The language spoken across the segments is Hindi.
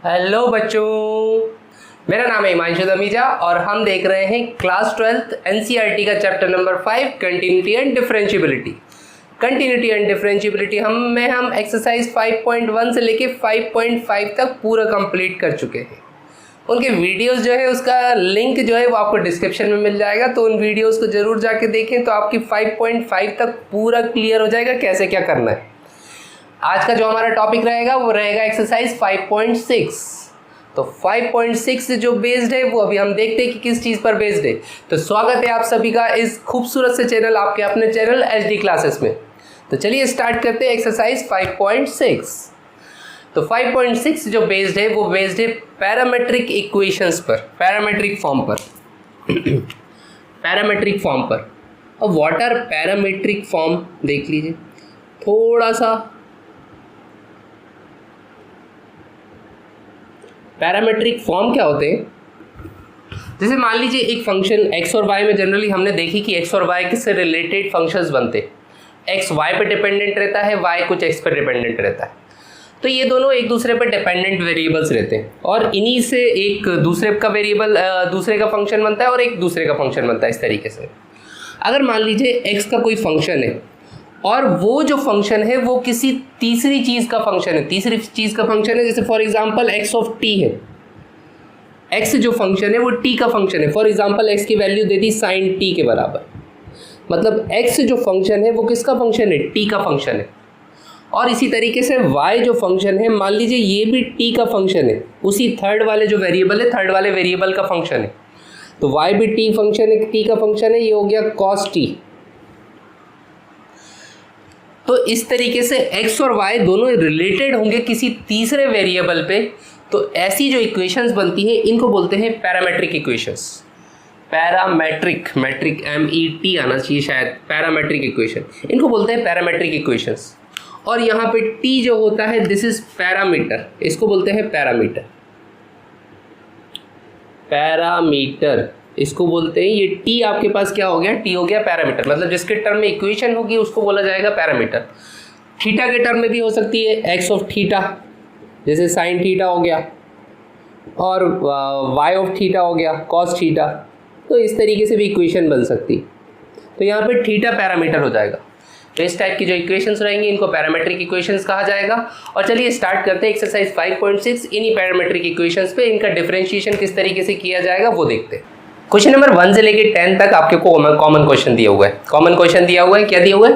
हेलो बच्चों, मेरा नाम है हिमांशु दमीजा और हम देख रहे हैं क्लास 12th एनसीईआरटी का chapter number 5 continuity and differentiability. Continuity and differentiability हम एक्सरसाइज 5.1 से लेके 5.5 तक पूरा कंप्लीट कर चुके हैं। उनके वीडियोस जो है उसका लिंक जो है वो आपको डिस्क्रिप्शन में मिल जाएगा, तो उन वीडियोस को ज़रूर जाके देखें तो आपकी 5.5 तक पूरा क्लियर हो जाएगा कैसे क्या करना है। आज का जो हमारा टॉपिक रहेगा वो रहेगा एक्सरसाइज 5.6। तो 5.6 से जो बेस्ड है वो अभी हम देखते हैं कि किस चीज़ पर बेस्ड है। तो स्वागत है आप सभी का इस खूबसूरत से चैनल, आपके अपने चैनल एचडी क्लासेस में। तो चलिए स्टार्ट करते हैं एक्सरसाइज 5.6। तो 5.6 जो बेस्ड है वो बेस्ड है पैरामेट्रिक इक्वेशंस पर, पैरामेट्रिक फॉर्म पर पैरामेट्रिक फॉर्म पर। अब व्हाट आर पैरामेट्रिक फॉर्म देख लीजिए थोड़ा सा। पैरामेट्रिक फॉर्म क्या होते हैं? जैसे मान लीजिए एक फंक्शन x और y में जनरली हमने देखी कि x और y किससे रिलेटेड फंक्शंस बनते। x y पे डिपेंडेंट रहता है, y कुछ x पर डिपेंडेंट रहता है। तो ये दोनों एक दूसरे पर डिपेंडेंट वेरिएबल्स रहते हैं और इन्हीं से एक दूसरे का वेरिएबल दूसरे का फंक्शन बनता है और एक दूसरे का फंक्शन बनता है। इस तरीके से अगर मान लीजिए x का कोई फंक्शन है और वो जो फंक्शन है वो किसी तीसरी चीज़ का फंक्शन है, तीसरी चीज़ का फंक्शन है, जैसे for example x of t है। x जो फंक्शन है वो t का फंक्शन है। फॉर एग्जांपल x की वैल्यू दे दी sin t के बराबर, मतलब x जो फंक्शन है वो किसका फंक्शन है? t का फंक्शन है। और इसी तरीके से y जो फंक्शन है, मान लीजिए ये भी t का फंक्शन है, उसी थर्ड वाले जो वेरिएबल है, थर्ड वाले वेरिएबल का फंक्शन है। तो y भी t फंक्शन है, t का फंक्शन है, ये हो गया cos t। तो इस तरीके से x और y दोनों रिलेटेड होंगे किसी तीसरे वेरिएबल पे। तो ऐसी जो इक्वेशंस बनती हैं इनको बोलते हैं parametric equations. Parametric, metric MET आना चाहिए शायद, पैरामेट्रिक इक्वेशन, इनको बोलते हैं पैरामेट्रिक इक्वेशंस। और यहाँ पे t जो होता है दिस इज पैरामीटर, इसको बोलते हैं पैरामीटर। पैरामीटर इसको बोलते हैं। ये t आपके पास क्या हो गया? t हो गया पैरामीटर, मतलब जिसके टर्म में इक्वेशन होगी उसको बोला जाएगा पैरामीटर। थीटा के टर्म में भी हो सकती है x ऑफ थीटा, जैसे साइन थीटा हो गया, और y ऑफ थीटा हो गया कॉस थीटा। तो इस तरीके से भी इक्वेशन बन सकती। तो यहाँ पे थीटा पैरामीटर हो जाएगा। तो इस टाइप की जो इक्वेशंस रहेंगी इनको पैरामेट्रिक इक्वेशंस कहा जाएगा। और चलिए स्टार्ट करते हैं एक्सरसाइज 5.6। इन्हीं पैरामेट्रिक इक्वेशंस पे इनका डिफरेंशिएशन किस तरीके से किया जाएगा वो देखते हैं। क्वेश्चन नंबर 1 से लेके 10 तक आपके को कॉमन क्वेश्चन दिया हुआ है। कॉमन क्वेश्चन दिया हुआ है, क्या दिया हुआ है?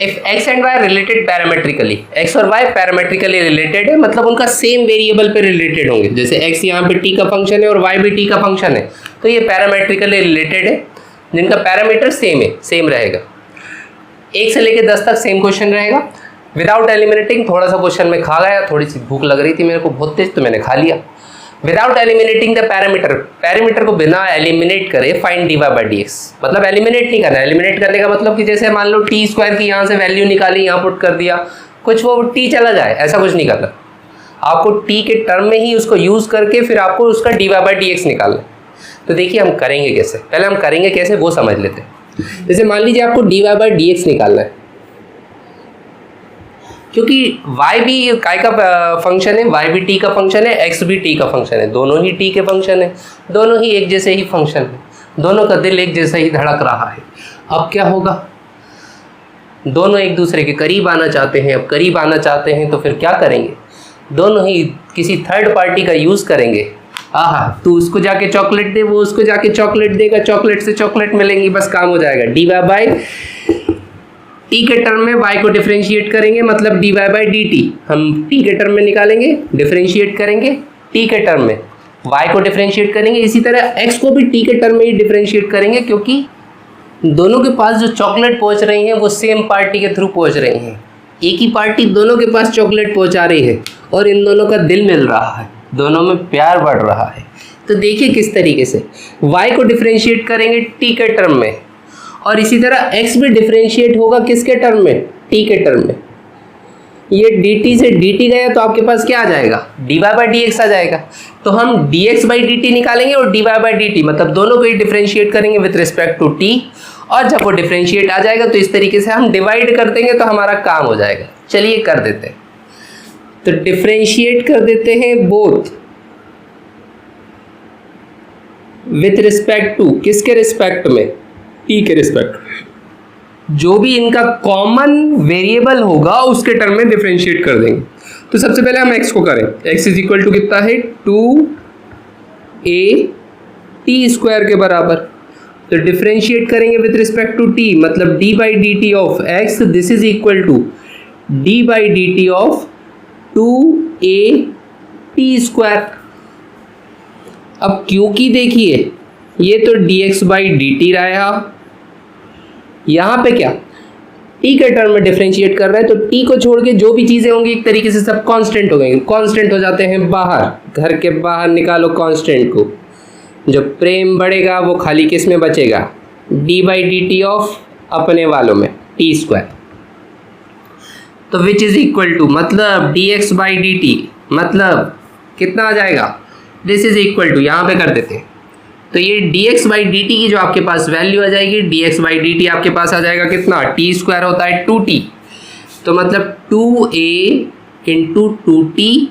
If x and y related parametrically, x और y पैरामेट्रिकली रिलेटेड है, मतलब उनका सेम वेरिएबल पे रिलेटेड होंगे। जैसे x यहाँ पे t का फंक्शन है और y भी t का फंक्शन है, तो ये पैरामेट्रिकली रिलेटेड है जिनका पैरामीटर सेम है, सेम रहेगा। 1 से लेके 10 तक सेम क्वेश्चन रहेगा विदाउट एलिमिनेटिंग। थोड़ा सा क्वेश्चन में खा गया, थोड़ी सी भूख लग रही थी मेरे को बहुत तेज, तो मैंने खा लिया। Without eliminating the parameter, parameter को बिना एलिमिनेट करे फाइंड dy बाई dx, मतलब एलिमिनेट नहीं करना। एलिमिनेट करने का मतलब कि जैसे मान लो टी स्क्वायर की यहाँ से वैल्यू निकाली, यहाँ पुट कर दिया, कुछ वो टी चला जाए, ऐसा कुछ नहीं करना। आपको टी के टर्म में ही उसको यूज़ करके फिर आपको उसका dy बाई dx निकालना है। तो देखिए हम करेंगे कैसे, पहले हम करेंगे कैसे वो समझ लेते हैं। जैसे मान लीजिए आपको dy बाई dx निकालना है, क्योंकि y भी काय का फंक्शन है, y भी t का फंक्शन है, x भी t का फंक्शन है, दोनों ही t के फंक्शन है, दोनों ही एक जैसे ही फंक्शन है, दोनों का दिल एक जैसा ही धड़क रहा है। अब क्या होगा? दोनों एक दूसरे के करीब आना चाहते हैं। अब करीब आना चाहते हैं तो फिर क्या करेंगे? दोनों ही किसी थर्ड पार्टी का यूज़ करेंगे। आहा, तू उसको जाके चॉकलेट दे, वो उसको जाके चॉकलेट देगा, चॉकलेट से चॉकलेट मिलेंगी, बस काम हो जाएगा। dy बाई t के टर्म में y को डिफरेंशिएट करेंगे, मतलब dy बाई dt हम t के टर्म में निकालेंगे, डिफरेंशिएट करेंगे t के टर्म में, y को डिफरेंशिएट करेंगे। इसी तरह x को भी t के टर्म में ही डिफरेंशिएट करेंगे, क्योंकि दोनों के पास जो चॉकलेट पहुंच रही हैं वो सेम पार्टी के थ्रू पहुंच रही हैं। एक ही पार्टी दोनों के पास चॉकलेट पहुंचा रही है और इन दोनों का दिल मिल रहा है, दोनों में प्यार बढ़ रहा है। तो देखिए किस तरीके से y को डिफरेंशिएट करेंगे t के टर्म में, और इसी तरह x भी डिफरेंशिएट होगा किसके टर्म में? t के टर्म में। ये dt से dt गया तो आपके पास क्या आ जाएगा? dy बाई dx आ जाएगा। तो हम dx बाई dt निकालेंगे और dy बाई dt, मतलब दोनों को ही डिफरेंशिएट करेंगे विथ रिस्पेक्ट टू t, और जब वो डिफरेंशिएट आ जाएगा तो इस तरीके से हम डिवाइड कर देंगे तो हमारा काम हो जाएगा। चलिए कर देते हैं। तो डिफरेंशिएट कर देते हैं बोथ विथ रिस्पेक्ट टू, किसके रिस्पेक्ट में, टी के रिस्पेक्ट। जो भी इनका कॉमन वेरिएबल होगा उसके टर्म में डिफरेंशिएट कर देंगे। तो सबसे पहले हम x को करें, x इज इक्वल टू कितना है 2a टी स्क्वायर के बराबर। तो डिफरेंशिएट करेंगे विथ रिस्पेक्ट टू t, मतलब d by D T of x, this is equal to d by D T of 2a T square. अब क्योंकि देखिए ये तो dx बाई डी टी रहा, यहाँ पे क्या t के टर्म में डिफरेंशिएट कर रहे हैं, तो t को छोड़ के जो भी चीज़ें होंगी एक तरीके से सब कांस्टेंट हो गएंगे, कांस्टेंट हो जाते हैं बाहर, घर के बाहर निकालो कांस्टेंट को। जो प्रेम बढ़ेगा वो खाली किस में बचेगा, d by D T of अपने वालों में टी स्क्वायर। तो विच इज इक्वल टू, मतलब dx बाई डी टी, मतलब कितना आ जाएगा, दिस इज इक्वल टू, यहाँ पे कर देते हैं। तो ये dx बाई डी टी की जो आपके पास वैल्यू आ जाएगी, dx बाई डी टी आपके पास आ जाएगा कितना, टी स्क्वायर होता है 2t, तो मतलब 2a इंटू 2t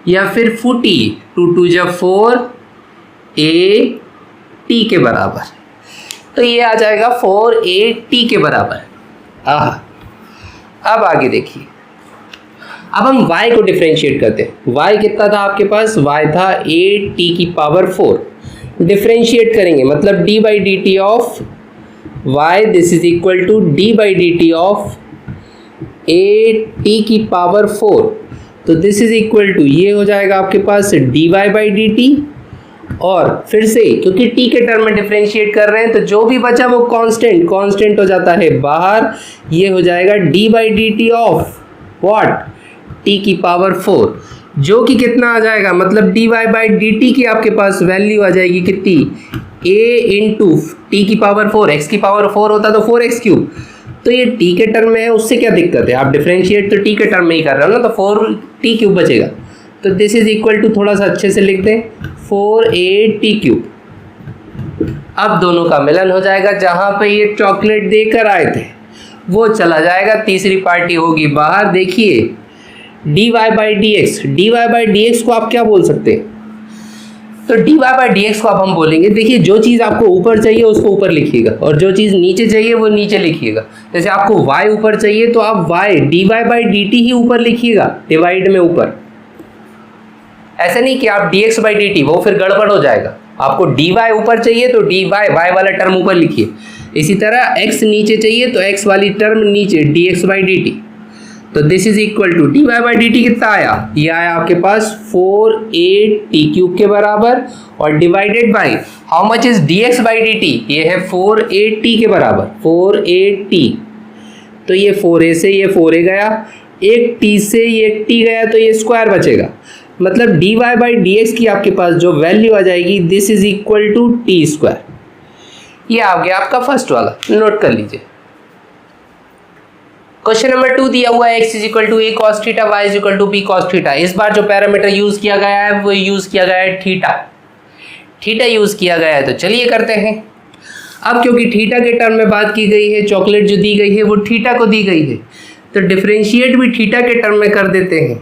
या फिर 4t, 2 2 जब 4 a t के बराबर। तो ये आ जाएगा 4a t के बराबर। अब आगे देखिए, अब हम y को डिफरेंशिएट करते हैं। y कितना था आपके पास, y था a t की पावर 4। डिफरेंशिएट करेंगे मतलब d by D T of y, this is equal to d by D T of a t की पावर 4। तो दिस इज इक्वल टू, ये हो जाएगा आपके पास dy बाई डी टी, और फिर से क्योंकि t के टर्म में डिफरेंशिएट कर रहे हैं तो जो भी बचा वो कांस्टेंट हो जाता है बाहर, ये हो जाएगा d by D T of what, t की पावर 4, जो कि कितना आ जाएगा, मतलब dy बाई डी टी की आपके पास वैल्यू आ जाएगी कितनी, a इंटू टी की पावर 4, x की पावर 4 होता तो 4x क्यूब। तो ये t के टर्म में है, उससे क्या दिक्कत है, आप डिफरेंशिएट तो t के टर्म में ही कर रहे हो ना, तो 4t क्यूब बचेगा। तो दिस इज इक्वल टू, थोड़ा सा अच्छे से लिख दें, 4a t क्यूब। अब दोनों का मिलन हो जाएगा, जहाँ पे ये चॉकलेट देकर आए थे वो चला जाएगा, तीसरी पार्टी होगी बाहर। देखिए dy बाई डी एक्स को आप क्या बोल सकते हैं, तो dy बाई डी एक्स को आप हम बोलेंगे, देखिए जो चीज़ आपको ऊपर चाहिए उसको ऊपर लिखिएगा और जो चीज़ नीचे चाहिए वो नीचे लिखिएगा। जैसे आपको y ऊपर चाहिए तो आप y dy by D T ही ऊपर लिखिएगा, डिवाइड में ऊपर। ऐसा नहीं कि आप dx बाई डी टी, वो फिर गड़बड़ हो जाएगा। आपको dy ऊपर चाहिए तो dy y वाला टर्म ऊपर लिखिए। इसी तरह x नीचे चाहिए तो x वाली टर्म नीचे, dx बाई डी टी। तो this is equal to dy by D T कितना आया, ये आया आपके पास 4a t क्यूब के बराबर, और divided by how much is dx by D T, ये है 4a t के बराबर, 4a t। तो ये 4a से ये 4a गया, एक t से ये t गया, तो ये स्क्वायर बचेगा। मतलब dy बाई डी एक्स की आपके पास जो वैल्यू आ जाएगी, this is equal to T square. ये आ गया आपका फर्स्ट वाला, नोट कर लीजिए। क्वेश्चन नंबर 2 दिया हुआ है x is equal to a cos theta, y is equal to b cos theta. इस बार जो पैरामीटर यूज किया गया है वो यूज किया गया है थीटा यूज किया गया है। तो चलिए करते हैं। अब क्योंकि थीटा के टर्म में बात की गई है, चॉकलेट जो दी गई है वो थीटा को दी गई है, तो डिफरेंशिएट भी थीटा के टर्म में कर देते हैं।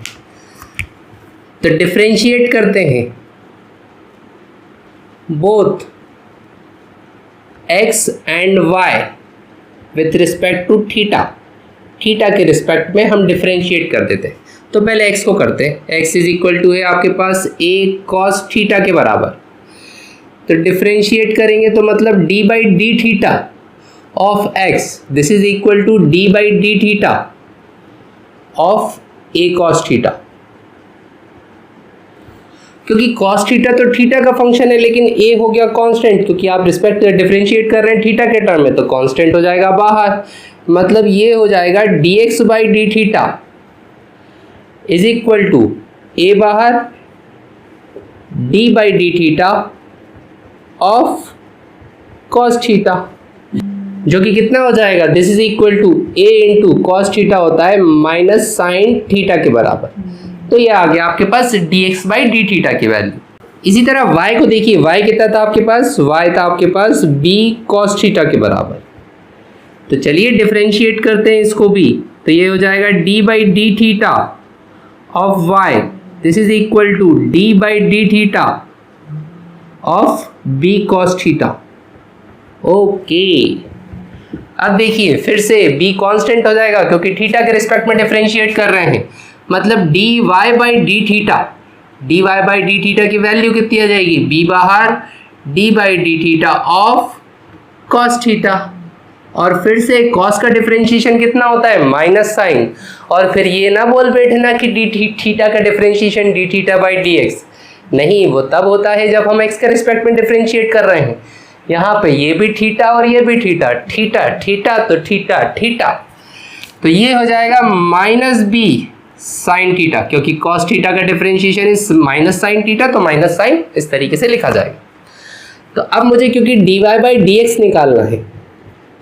तो डिफरेंशिएट करते हैं both x and y with respect to theta के रिस्पेक्ट में हम डिफरेंशिएट कर देते हैं। तो पहले x को करते हैं, x इज इक्वल टू है आपके पास a cos थीटा के बराबर। तो डिफरेंशिएट करेंगे तो मतलब d by D theta of x, this is equal to d by D theta of a cos theta. क्योंकि cos थीटा तो थीटा का फंक्शन है, लेकिन a हो गया कांस्टेंट, क्योंकि आप रिस्पेक्ट डिफरेंशिएट कर रहे हैं थीटा के टर्म में, तो कांस्टेंट हो जाएगा बाहर। मतलब ये हो जाएगा dx by D theta is equal to a बाहर d by D theta of cos theta, जो कि कितना हो जाएगा, this is equal to a into cos theta होता है माइनस साइन थीटा के बराबर। तो ये आ गया आपके पास dx बाई डी थीटा की वैल्यू। इसी तरह y को देखिए, y कितना था आपके पास, y था आपके पास b cos थीटा के बराबर। तो चलिए डिफरेंशिएट करते हैं इसको भी। तो ये हो जाएगा d by D theta of Y this is equal to D by D theta of B cos theta. Okay, अब देखिए फिर से b कांस्टेंट हो जाएगा क्योंकि थीटा के रिस्पेक्ट में डिफरेंशिएट कर रहे हैं, मतलब D Y by D theta, D Y by D theta की वैल्यू कितनी आ जाएगी, b बाहर D by D theta of cos theta, और फिर से कॉस का डिफरेंशिएशन कितना होता है, माइनस साइन, और फिर ये ना बोल बैठना कि डी थीटा का differentiation D theta by D x, नहीं, वो तब होता है जब हम x के रिस्पेक्ट में डिफरेंशिएट कर रहे हैं। यहाँ पे ये भी थीटा और ये भी थीटा, थीटा थीटा तो थीटा थीटा, तो ये हो जाएगा माइनस बी साइन थीटा, क्योंकि कॉस थीटा का differentiation is minus sine theta, तो माइनस साइन इस तरीके से लिखा जाएगा। तो अब मुझे क्योंकि D Y by D X निकालना है,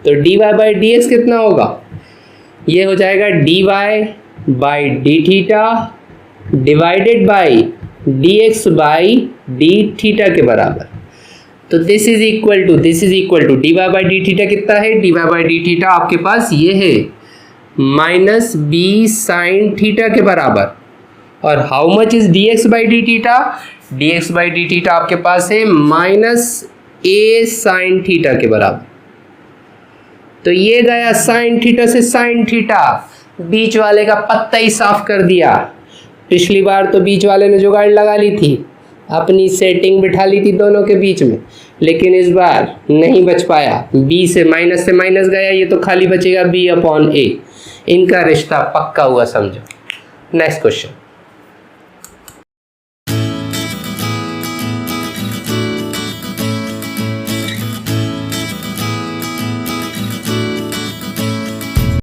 तो D Y by D X कितना होगा, ये हो जाएगा D Y by D theta divided by D X by D theta के बराबर। तो this is equal to D Y by D theta कितना है, D Y by D theta आपके पास ये है माइनस बी साइन थीटा के बराबर, और how much is D X by D theta, D X by D theta आपके पास है माइनस ए साइन थीटा के बराबर। तो ये गया साइन थीटा से साइन थीटा, बीच वाले का पत्ता ही साफ कर दिया। पिछली बार तो बीच वाले ने जुगाड़ लगा ली थी, अपनी सेटिंग बिठा ली थी दोनों के बीच में, लेकिन इस बार नहीं बच पाया, b से माइनस गया, ये तो खाली बचेगा b अपॉन a, इनका रिश्ता पक्का हुआ समझो। Next question,